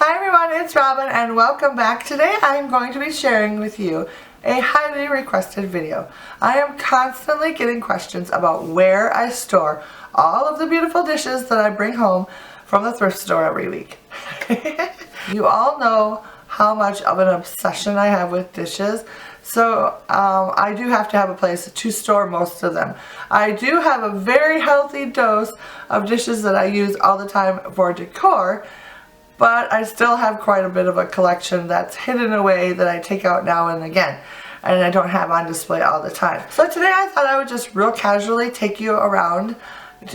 Hi everyone, it's Robin and welcome back. Today I am going to be sharing with you a highly requested video. I am constantly getting questions about where I store all of the beautiful dishes that I bring home from the thrift store every week. You all know how much of an obsession I have with dishes, so I do have to have a place to store most of them. I do have a very healthy dose of dishes that I use all the time for decor, but I still have quite a bit of a collection that's hidden away that I take out now and again, and I don't have on display all the time. So today I thought I would just real casually take you around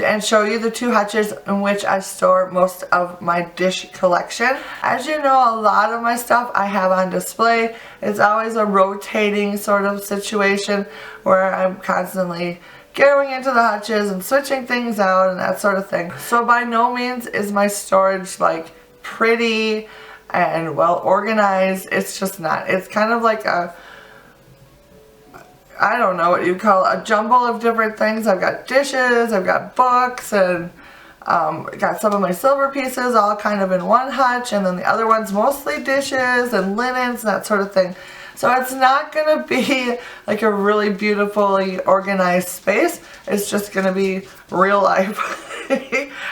and show you the two hutches in which I store most of my dish collection. As you know, a lot of my stuff I have on display. It's always a rotating sort of situation where I'm constantly going into the hutches and switching things out and that sort of thing. So by no means is my storage like pretty and well organized. It's just not. It's kind of like a, I don't know what you'd call it, a jumble of different things. I've got dishes, I've got books, and got some of my silver pieces all kind of in one hutch, and then the other one's mostly dishes and linens and that sort of thing. So it's not going to be like a really beautifully organized space. It's just going to be real life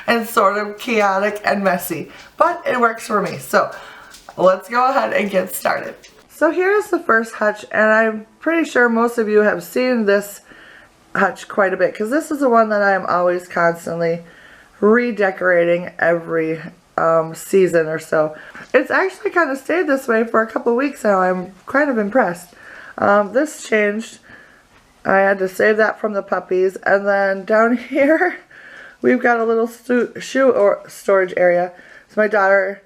and sort of chaotic and messy. But it works for me. So let's go ahead and get started. So here's the first hutch, and I'm pretty sure most of you have seen this hutch quite a bit because this is the one that I'm always constantly redecorating every season or so. It's actually kind of stayed this way for a couple of weeks now. I'm kind of impressed. This changed. I had to save that from the puppies, and then down here we've got a little shoe or storage area. So my daughter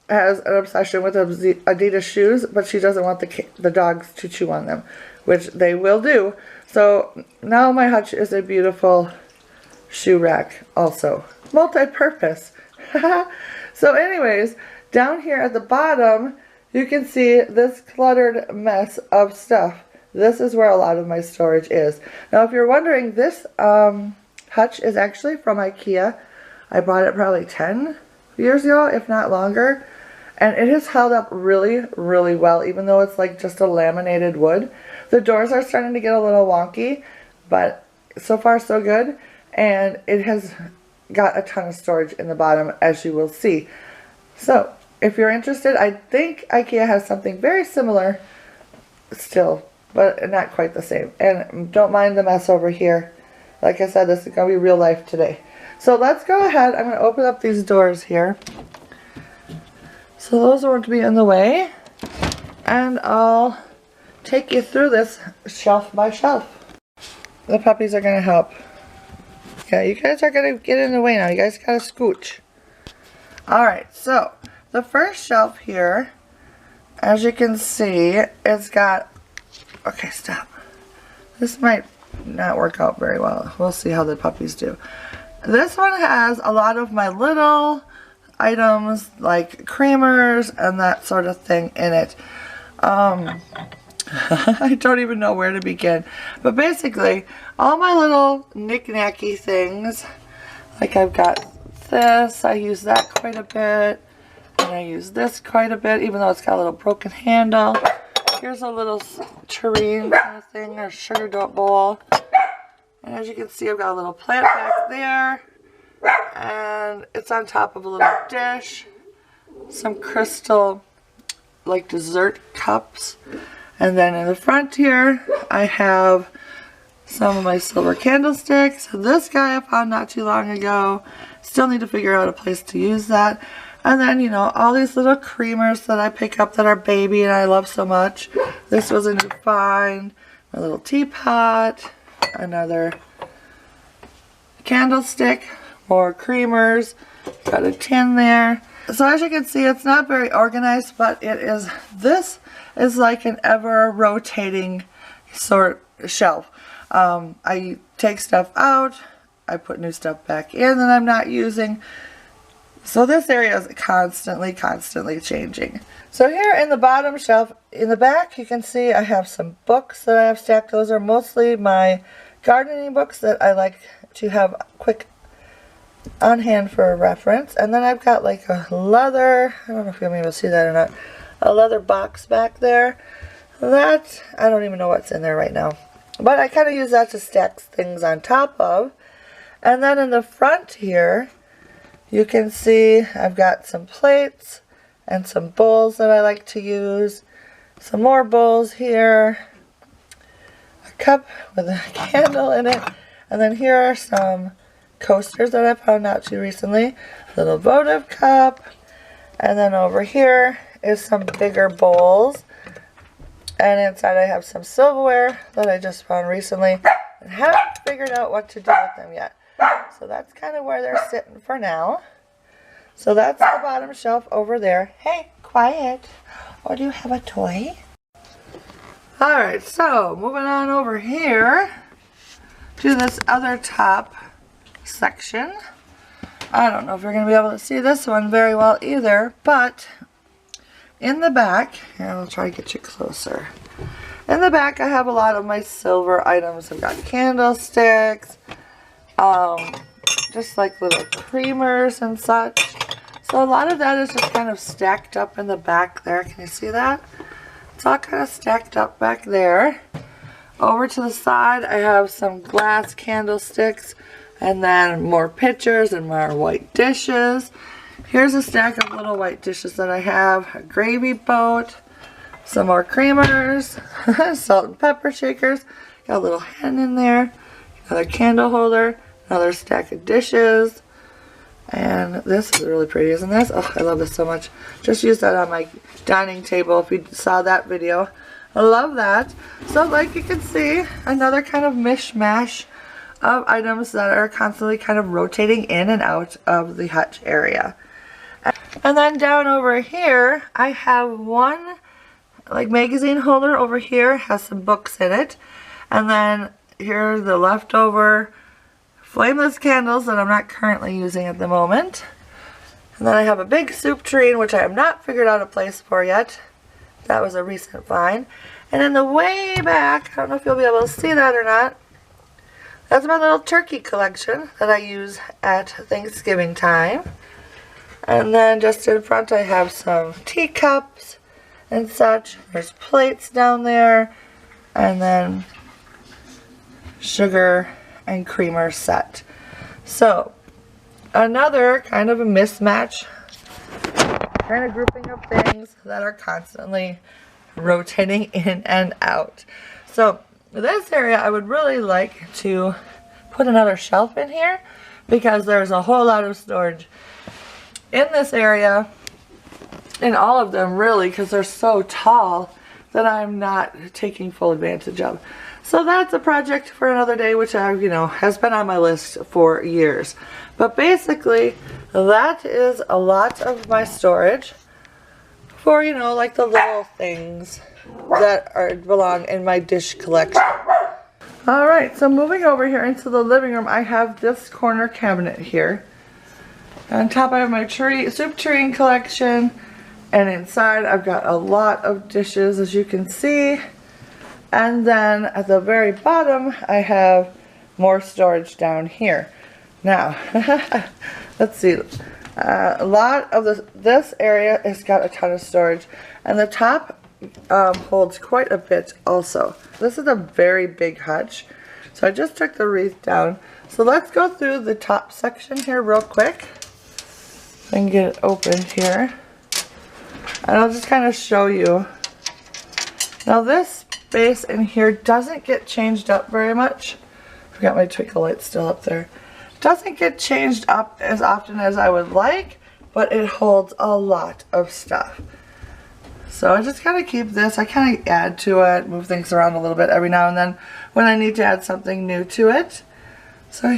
has an obsession with Adidas shoes, but she doesn't want the dogs to chew on them, which they will do. So now my hutch is a beautiful shoe rack also. Multi-purpose. So anyways, down here at the bottom, you can see this cluttered mess of stuff. This is where a lot of my storage is. Now if you're wondering, this hutch is actually from IKEA. I bought it probably 10 years ago, if not longer. And it has held up really, really well, even though it's like just a laminated wood. The doors are starting to get a little wonky, but so far so good. And it has got a ton of storage in the bottom, as you will see. So if you're interested, I think IKEA has something very similar still, but not quite the same. And don't mind the mess over here. Like I said, this is going to be real life today. So let's go ahead. I'm going to open up these doors here. So those won't be in the way. And I'll take you through this shelf by shelf. The puppies are going to help. Yeah, you guys are going to get in the way now. You guys got to scooch. Alright, so the first shelf here, as you can see, it's got... Okay, stop. This might not work out very well. We'll see how the puppies do. This one has a lot of my little items like creamers and that sort of thing in it. I don't even know where to begin. But basically, all my little knick-knacky things, like I've got this, I use that quite a bit, and I use this quite a bit, even though it's got a little broken handle. Here's a little tureen kind of thing, or sugar dough bowl. And as you can see, I've got a little plant back there. And it's on top of a little dish. Some crystal, like dessert cups. And then in the front here, I have some of my silver candlesticks. This guy I found not too long ago. Still need to figure out a place to use that. And then, you know, all these little creamers that I pick up that are baby and I love so much. This was a new find. My little teapot. Another candlestick. More creamers. Got a tin there. So as you can see, it's not very organized, but it is, this is like an ever rotating sort of shelf. I take stuff out, I put new stuff back in that I'm not using. So this area is constantly changing. So here in the bottom shelf, in the back, you can see I have some books that I have stacked. Those are mostly my gardening books that I like to have quick on hand for a reference. And then I've got like a leather, I don't know if you'll be able to see that or not, a leather box back there. That, I don't even know what's in there right now. But I kind of use that to stack things on top of. And then in the front here, you can see I've got some plates and some bowls that I like to use. Some more bowls here. A cup with a candle in it. And then here are some coasters that I found out too recently. Little votive cup. And then over here is some bigger bowls. And inside I have some silverware that I just found recently. And haven't figured out what to do with them yet. So that's kind of where they're sitting for now. So that's the bottom shelf over there. Hey, quiet. Or do you have a toy? Alright, so moving on over here to this other top section. I don't know if you're going to be able to see this one very well either, but in the back, here I'll try to get you closer. In the back I have a lot of my silver items. I've got candlesticks, just like little creamers and such. So a lot of that is just kind of stacked up in the back there. Can you see that? It's all kind of stacked up back there. Over to the side I have some glass candlesticks and then more pitchers and more white dishes. Here's a stack of little white dishes that I have. A gravy boat, some more creamers, salt and pepper shakers. Got a little hen in there. Another candle holder. Another stack of dishes. And this is really pretty, isn't this? Oh, I love this so much. Just used that on my dining table if you saw that video. I love that. So like you can see, another kind of mishmash of items that are constantly kind of rotating in and out of the hutch area. And then down over here, I have one like magazine holder over here, has some books in it. And then here are the leftover flameless candles that I'm not currently using at the moment. And then I have a big soup tureen, which I have not figured out a place for yet. That was a recent find. And in the way back, I don't know if you'll be able to see that or not, that's my little turkey collection that I use at Thanksgiving time. And then just in front I have some teacups and such. There's plates down there. And then sugar and creamer set. So another kind of a mismatch, kind of grouping of things that are constantly rotating in and out. So this area I would really like to put another shelf in here because there's a whole lot of storage in this area, in all of them really, because they're so tall that I'm not taking full advantage of. So that's a project for another day, which has been on my list for years. But basically, that is a lot of my storage for, like the little things that belong in my dish collection. Alright, so moving over here into the living room, I have this corner cabinet here. On top I have my soup tureen collection, and inside I've got a lot of dishes, as you can see. And then at the very bottom I have more storage down here. Now, let's see. A lot of this area has got a ton of storage, and the top holds quite a bit also. This is a very big hutch, so I just took the wreath down. So let's go through the top section here real quick and get it open here, and I'll just kind of show you. Now this space in here doesn't get changed up very much. I've got my twinkle light still up there. Doesn't get changed up as often as I would like, but it holds a lot of stuff. So I just kind of keep this. I kind of add to it, move things around a little bit every now and then when I need to add something new to it. So I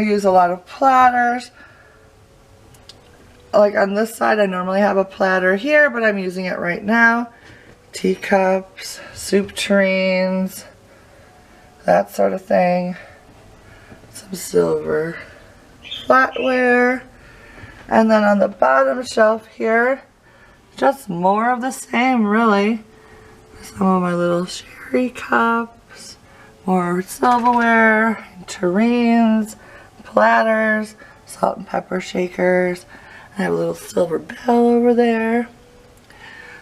use a lot of platters. Like on this side I normally have a platter here, but I'm using it right now. Teacups, soup tureens, that sort of thing. Some silver flatware. And then on the bottom shelf here, just more of the same really. Some of my little sherry cups, more silverware, tureens, platters, salt and pepper shakers. I have a little silver bell over there.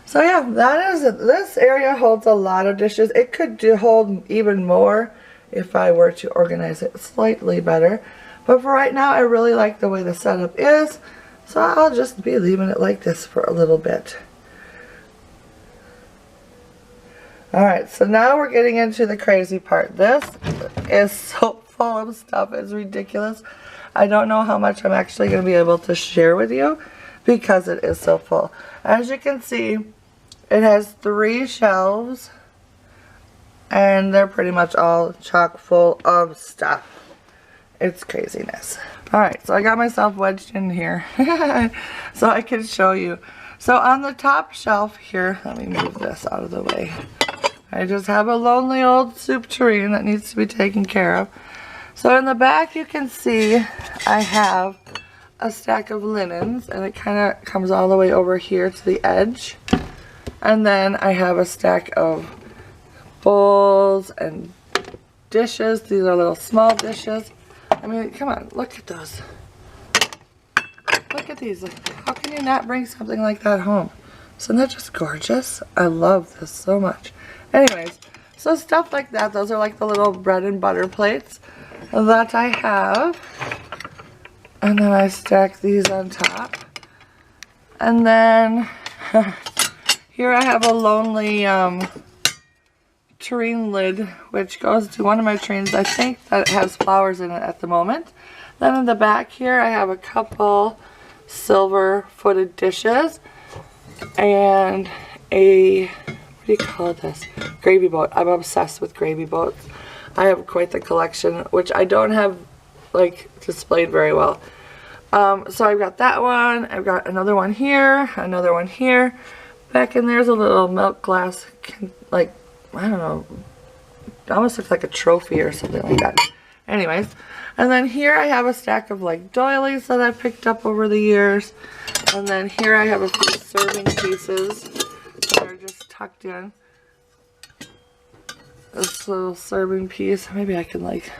So yeah, that is it. This area holds a lot of dishes. It could hold even more if I were to organize it slightly better. But for right now, I really like the way the setup is. So I'll just be leaving it like this for a little bit. Alright, so now we're getting into the crazy part. This is so full of stuff, it's ridiculous. I don't know how much I'm actually going to be able to share with you because it is so full. As you can see, it has 3 shelves and they're pretty much all chock full of stuff. It's craziness. Alright, so I got myself wedged in here so I can show you. So on the top shelf here, let me move this out of the way. I just have a lonely old soup tureen that needs to be taken care of. So in the back you can see I have a stack of linens and it kind of comes all the way over here to the edge. And then I have a stack of bowls and dishes. These are little small dishes. I mean, come on, look at those. Look at these. How can you not bring something like that home? Isn't that just gorgeous? I love this so much. Anyways, so stuff like that. Those are like the little bread and butter plates that I have. And then I stack these on top. And then here I have a lonely tureen lid, which goes to one of my tureens. I think that it has flowers in it at the moment. Then in the back here I have a couple silver footed dishes and a, what do you call this? Gravy boat. I'm obsessed with gravy boats. I have quite the collection, which I don't have like displayed very well. So I've got that one. I've got another one here. Another one here. Back in there's a little milk glass, like, I don't know. It almost looks like a trophy or something like that. Anyways. And then here I have a stack of like doilies that I picked up over the years. And then here I have a few serving pieces that are just tucked in. This little serving piece. Maybe I can like,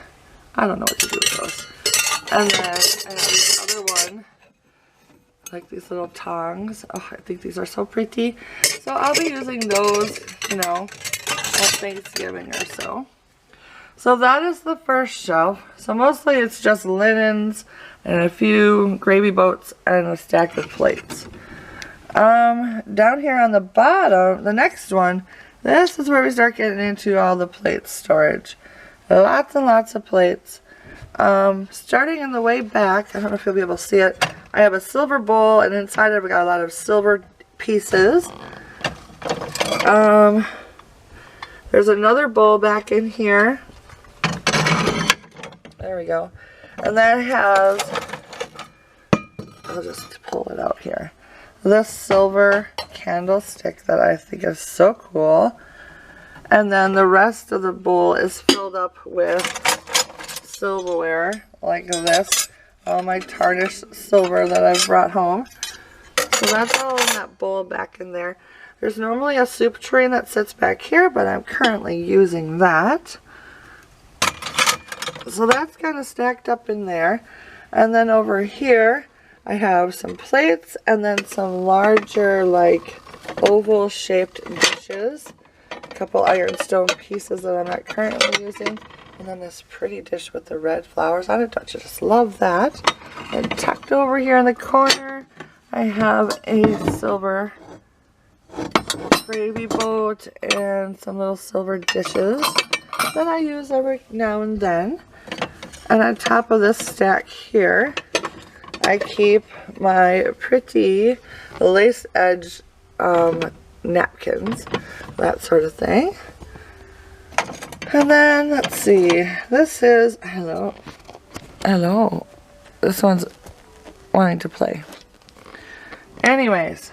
I don't know what to do with those. And then I have this other one. Like these little tongs. Oh, I think these are so pretty. So I'll be using those, you know, at Thanksgiving or so. So that is the first shelf. So mostly it's just linens and a few gravy boats and a stack of plates. Down here on the bottom, the next one, this is where we start getting into all the plate storage. Lots and lots of plates. Starting in the way back, I don't know if you'll be able to see it, I have a silver bowl and inside I've got a lot of silver pieces. There's another bowl back in here. There we go. And that has, I'll just pull it out here, this silver candlestick that I think is so cool. And then the rest of the bowl is filled up with silverware like this. All my tarnished silver that I've brought home. So that's all in that bowl back in there. There's normally a soup tureen that sits back here, but I'm currently using that. So that's kind of stacked up in there. And then over here, I have some plates and then some larger, like, oval shaped dishes. A couple ironstone pieces that I'm not currently using. And then this pretty dish with the red flowers on it. Don't you just love that? And tucked over here in the corner, I have a silver gravy boat and some little silver dishes that I use every now and then. And on top of this stack here, I keep my pretty lace edge napkins, that sort of thing. And then, let's see, this is, hello, this one's wanting to play. Anyways,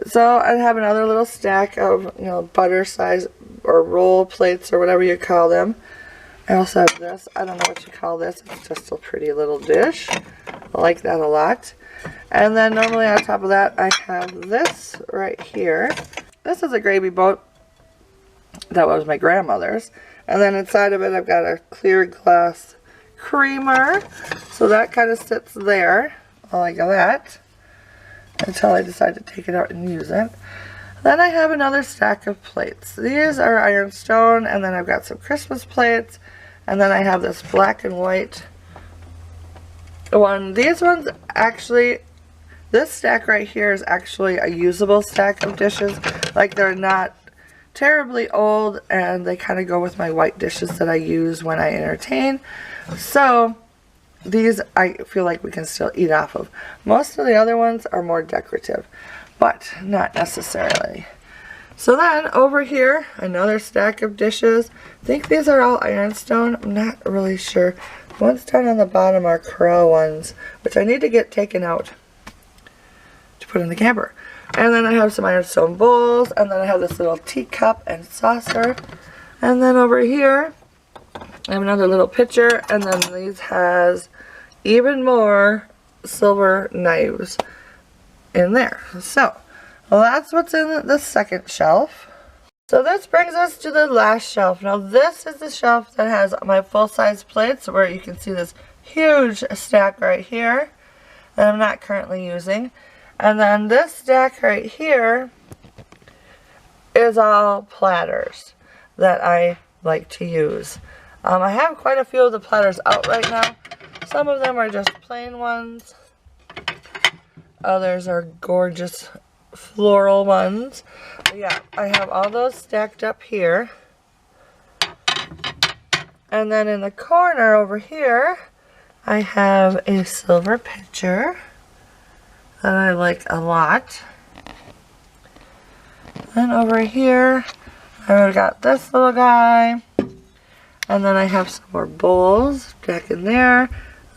so I have another little stack of, you know, butter size or roll plates or whatever you call them. I also have this. I don't know what you call this. It's just a pretty little dish. I like that a lot. And then normally on top of that, I have this right here. This is a gravy boat. That was my grandmother's. And then inside of it, I've got a clear glass creamer. So that kind of sits there like that until I decide to take it out and use it. Then I have another stack of plates. These are ironstone, and then I've got some Christmas plates, and then I have this black and white one. These ones actually, this stack right here is actually a usable stack of dishes. Like, they're not terribly old, and they kind of go with my white dishes that I use when I entertain. So these I feel like we can still eat off of. Most of the other ones are more decorative, but not necessarily. So then over here, another stack of dishes. I think these are all ironstone. I'm not really sure. The ones down on the bottom are Corel ones, which I need to get taken out to put in the camper. And then I have some ironstone bowls, and then I have this little teacup and saucer. And then over here, I have another little pitcher, and then these has even more silver knives in there. So, well, that's what's in the second shelf. So this brings us to the last shelf. Now this is the shelf that has my full-size plates, where you can see this huge stack right here that I'm not currently using. And then this stack right here is all platters that I like to use. I have quite a few of the platters out right now. Some of them are just plain ones. Others are gorgeous floral ones. But yeah, I have all those stacked up here. And then in the corner over here, I have a silver pitcher that I like a lot. And over here, I've got this little guy. And then I have some more bowls back in there.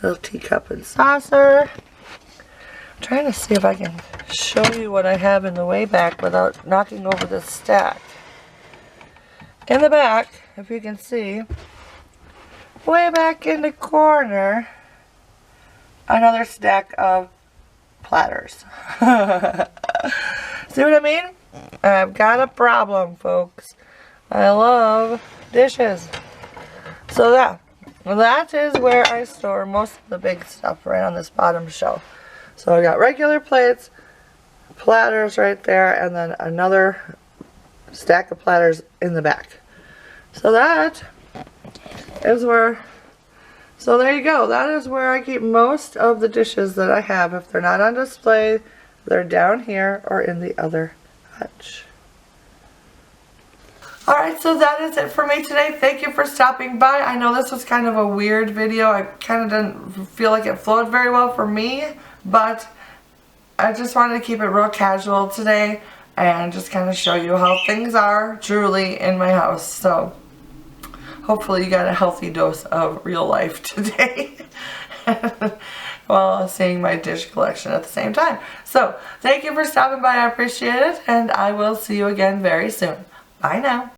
Little teacup and saucer. I'm trying to see if I can show you what I have in the way back without knocking over this stack. In the back, if you can see, way back in the corner, another stack of platters. See what I mean? I've got a problem, folks. I love dishes. So yeah, that is where I store most of the big stuff, right on this bottom shelf. So I got regular plates, platters right there, and then another stack of platters in the back. So that is where, so there you go. That is where I keep most of the dishes that I have. If they're not on display, they're down here or in the other hutch. Alright, so that is it for me today. Thank you for stopping by. I know this was kind of a weird video. I kind of didn't feel like it flowed very well for me, but I just wanted to keep it real casual today and just kind of show you how things are truly in my house. So hopefully you got a healthy dose of real life today while seeing my dish collection at the same time. So thank you for stopping by. I appreciate it, and I will see you again very soon. Bye now.